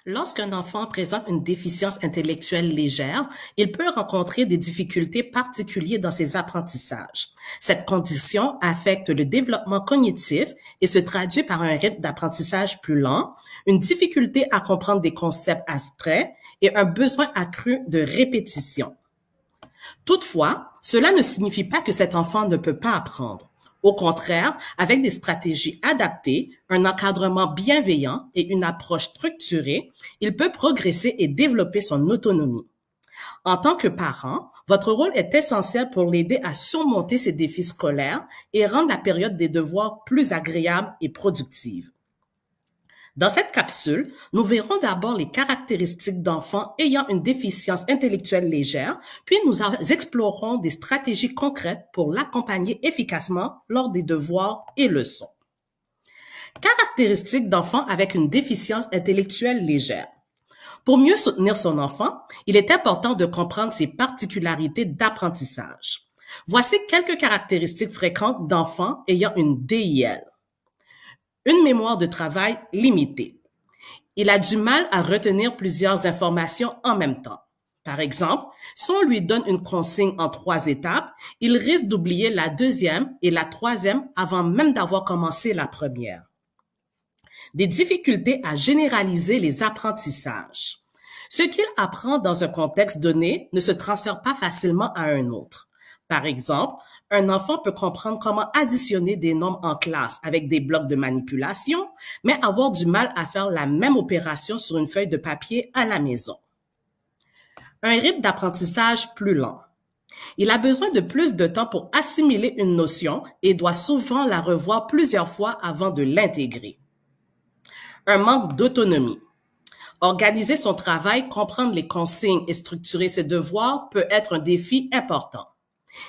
Lorsqu'un enfant présente une déficience intellectuelle légère, il peut rencontrer des difficultés particulières dans ses apprentissages. Cette condition affecte le développement cognitif et se traduit par un rythme d'apprentissage plus lent, une difficulté à comprendre des concepts abstraits et un besoin accru de répétition. Toutefois, cela ne signifie pas que cet enfant ne peut pas apprendre. Au contraire, avec des stratégies adaptées, un encadrement bienveillant et une approche structurée, il peut progresser et développer son autonomie. En tant que parent, votre rôle est essentiel pour l'aider à surmonter ses défis scolaires et rendre la période des devoirs plus agréable et productive. Dans cette capsule, nous verrons d'abord les caractéristiques d'enfants ayant une déficience intellectuelle légère, puis nous explorerons des stratégies concrètes pour l'accompagner efficacement lors des devoirs et leçons. Caractéristiques d'enfants avec une déficience intellectuelle légère. Pour mieux soutenir son enfant, il est important de comprendre ses particularités d'apprentissage. Voici quelques caractéristiques fréquentes d'enfants ayant une DIL. Une mémoire de travail limitée. Il a du mal à retenir plusieurs informations en même temps. Par exemple, si on lui donne une consigne en 3 étapes, il risque d'oublier la deuxième et la troisième avant même d'avoir commencé la première. Des difficultés à généraliser les apprentissages. Ce qu'il apprend dans un contexte donné ne se transfère pas facilement à un autre. Par exemple, un enfant peut comprendre comment additionner des nombres en classe avec des blocs de manipulation, mais avoir du mal à faire la même opération sur une feuille de papier à la maison. Un rythme d'apprentissage plus lent. Il a besoin de plus de temps pour assimiler une notion et doit souvent la revoir plusieurs fois avant de l'intégrer. Un manque d'autonomie. Organiser son travail, comprendre les consignes et structurer ses devoirs peut être un défi important.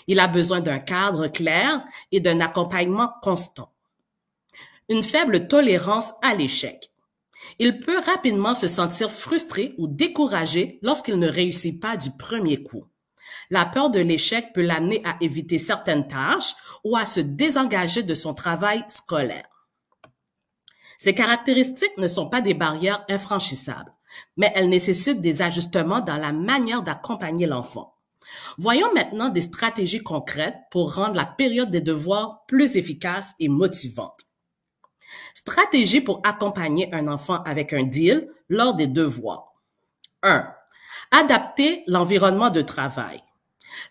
Il a besoin d'un cadre clair et d'un accompagnement constant. Une faible tolérance à l'échec. Il peut rapidement se sentir frustré ou découragé lorsqu'il ne réussit pas du premier coup. La peur de l'échec peut l'amener à éviter certaines tâches ou à se désengager de son travail scolaire. Ces caractéristiques ne sont pas des barrières infranchissables, mais elles nécessitent des ajustements dans la manière d'accompagner l'enfant. Voyons maintenant des stratégies concrètes pour rendre la période des devoirs plus efficace et motivante. Stratégie pour accompagner un enfant avec un DIL lors des devoirs. 1. Adapter l'environnement de travail.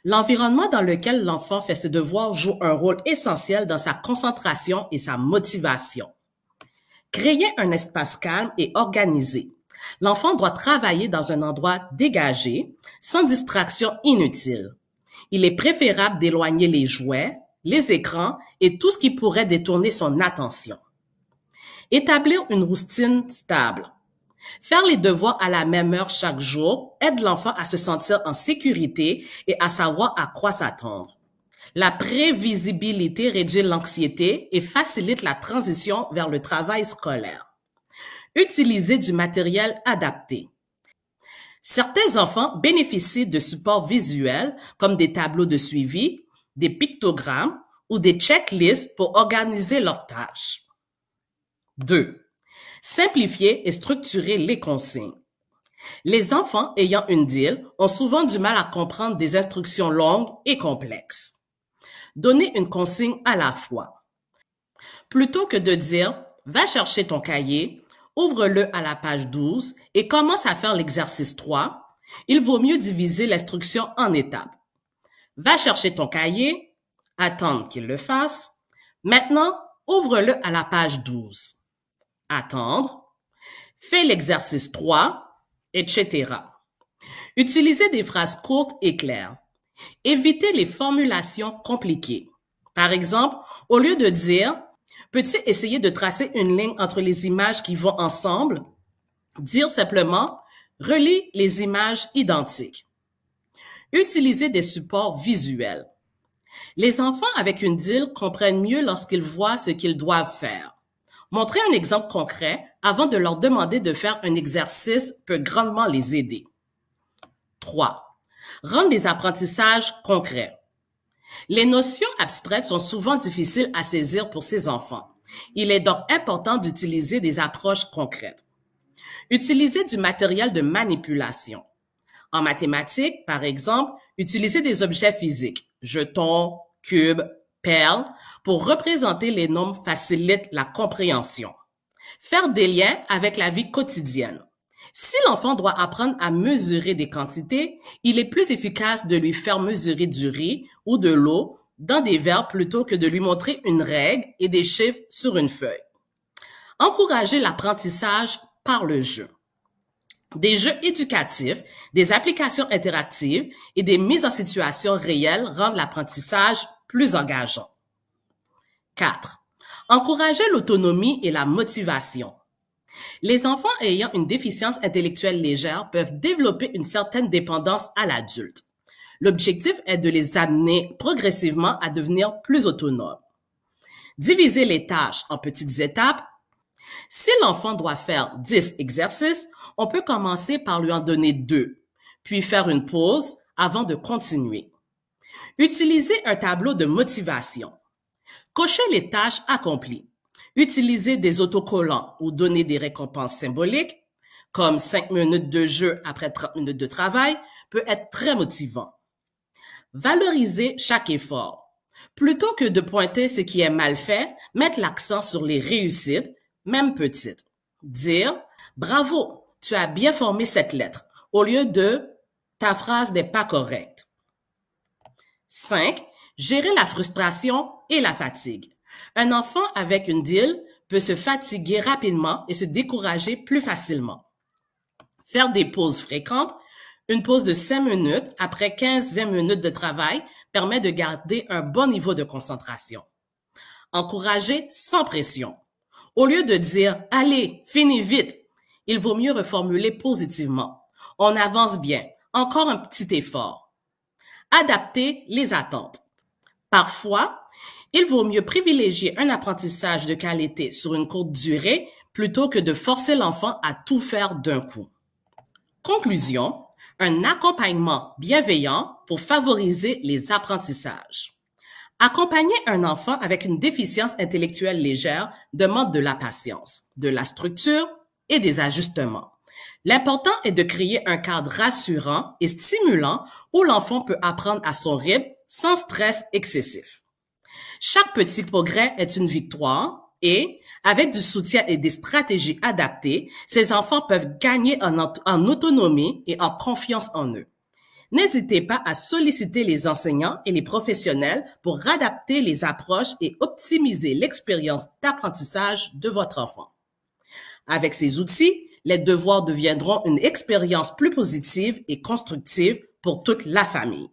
L'environnement dans lequel l'enfant fait ses devoirs joue un rôle essentiel dans sa concentration et sa motivation. Créer un espace calme et organisé. L'enfant doit travailler dans un endroit dégagé, sans distraction inutile. Il est préférable d'éloigner les jouets, les écrans et tout ce qui pourrait détourner son attention. Établir une routine stable. Faire les devoirs à la même heure chaque jour aide l'enfant à se sentir en sécurité et à savoir à quoi s'attendre. La prévisibilité réduit l'anxiété et facilite la transition vers le travail scolaire. Utiliser du matériel adapté. Certains enfants bénéficient de supports visuels comme des tableaux de suivi, des pictogrammes ou des checklists pour organiser leurs tâches. 2. Simplifier et structurer les consignes. Les enfants ayant une DIL ont souvent du mal à comprendre des instructions longues et complexes. Donnez une consigne à la fois. Plutôt que de dire « va chercher ton cahier », ouvre-le à la page 12 et commence à faire l'exercice 3, il vaut mieux diviser l'instruction en étapes. Va chercher ton cahier, attendre qu'il le fasse. Maintenant, ouvre-le à la page 12. Attendre, fais l'exercice 3, etc. Utilisez des phrases courtes et claires. Évitez les formulations compliquées. Par exemple, au lieu de dire « peux-tu essayer de tracer une ligne entre les images qui vont ensemble ?» Dire simplement « relis les images identiques ». Utilisez des supports visuels. Les enfants avec une DIL comprennent mieux lorsqu'ils voient ce qu'ils doivent faire. Montrer un exemple concret avant de leur demander de faire un exercice peut grandement les aider. 3. Rendre les apprentissages concrets. Les notions abstraites sont souvent difficiles à saisir pour ces enfants. Il est donc important d'utiliser des approches concrètes. Utilisez du matériel de manipulation. En mathématiques, par exemple, utilisez des objets physiques, jetons, cubes, perles, pour représenter les nombres facilite la compréhension. Faire des liens avec la vie quotidienne. Si l'enfant doit apprendre à mesurer des quantités, il est plus efficace de lui faire mesurer du riz ou de l'eau dans des verres plutôt que de lui montrer une règle et des chiffres sur une feuille. Encourager l'apprentissage par le jeu. Des jeux éducatifs, des applications interactives et des mises en situation réelles rendent l'apprentissage plus engageant. 4. Encourager l'autonomie et la motivation. Les enfants ayant une déficience intellectuelle légère peuvent développer une certaine dépendance à l'adulte. L'objectif est de les amener progressivement à devenir plus autonomes. Diviser les tâches en petites étapes. Si l'enfant doit faire 10 exercices, on peut commencer par lui en donner 2, puis faire une pause avant de continuer. Utiliser un tableau de motivation. Cocher les tâches accomplies. Utiliser des autocollants ou donner des récompenses symboliques, comme 5 minutes de jeu après 30 minutes de travail, peut être très motivant. Valoriser chaque effort. Plutôt que de pointer ce qui est mal fait, mettre l'accent sur les réussites, même petites. Dire « Bravo, tu as bien formé cette lettre » au lieu de « Ta phrase n'est pas correcte ». 5. Gérer la frustration et la fatigue. Un enfant avec une DIL peut se fatiguer rapidement et se décourager plus facilement. Faire des pauses fréquentes, une pause de 5 minutes après 15-20 minutes de travail permet de garder un bon niveau de concentration. Encourager sans pression. Au lieu de dire « Allez, finis vite », il vaut mieux reformuler positivement. On avance bien, encore un petit effort. Adapter les attentes. Parfois, il vaut mieux privilégier un apprentissage de qualité sur une courte durée plutôt que de forcer l'enfant à tout faire d'un coup. Conclusion, un accompagnement bienveillant pour favoriser les apprentissages. Accompagner un enfant avec une déficience intellectuelle légère demande de la patience, de la structure et des ajustements. L'important est de créer un cadre rassurant et stimulant où l'enfant peut apprendre à son rythme sans stress excessif. Chaque petit progrès est une victoire et, avec du soutien et des stratégies adaptées, ces enfants peuvent gagner en autonomie et en confiance en eux. N'hésitez pas à solliciter les enseignants et les professionnels pour adapter les approches et optimiser l'expérience d'apprentissage de votre enfant. Avec ces outils, les devoirs deviendront une expérience plus positive et constructive pour toute la famille.